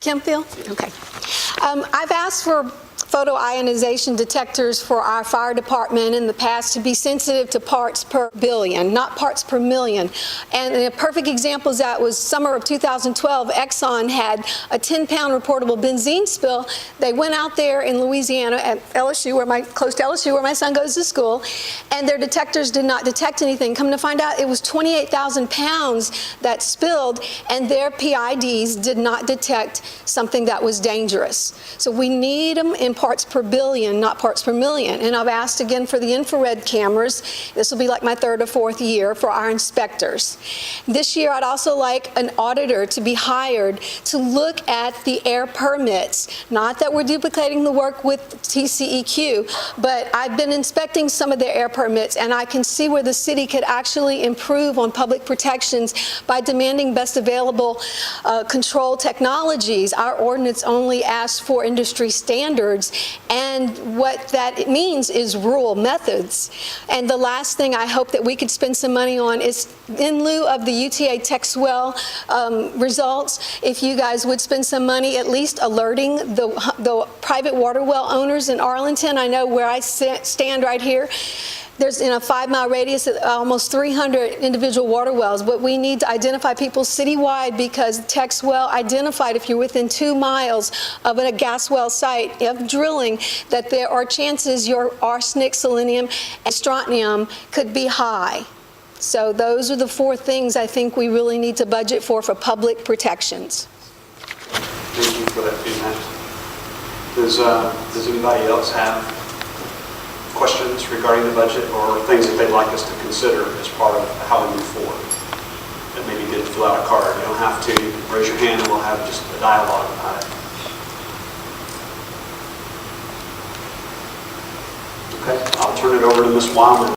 Kempfield? Okay. I've asked for photo-ionization detectors for our fire department in the past to be sensitive to parts per billion, not parts per million. And a perfect example of that was summer of 2012. Exxon had a 10-pound reportable benzene spill. They went out there in Louisiana at LSU, close to LSU, where my son goes to school, and their detectors did not detect anything. Come to find out, it was 28,000 pounds that spilled, and their PIDs did not detect something that was dangerous. So we need them in parts per billion, not parts per million. And I've asked again for the infrared cameras. This will be like my third or fourth year for our inspectors. This year, I'd also like an auditor to be hired to look at the air permits. Not that we're duplicating the work with TCEQ, but I've been inspecting some of their air permits, and I can see where the city could actually improve on public protections by demanding best available control technologies. Our ordinance only asks for industry standards, and what that means is rural methods. And the last thing I hope that we could spend some money on is, in lieu of the UTA Texwell results, if you guys would spend some money at least alerting the private water well owners in Arlington. I know where I stand right here. There's in a 5-mile radius almost 300 individual water wells, but we need to identify people citywide, because Texwell identified if you're within 2 miles of a gas well site of drilling that there are chances your arsenic, selenium, and strontium could be high. So those are the 4 things I think we really need to budget for public protections. Thank you for that feedback. Does anybody else have questions regarding the budget or things that they'd like us to consider as part of how we move forward? That maybe didn't fill out a card. You don't have to raise your hand, and we'll have just a dialogue about it. Okay, I'll turn it over to Ms. Wilemon.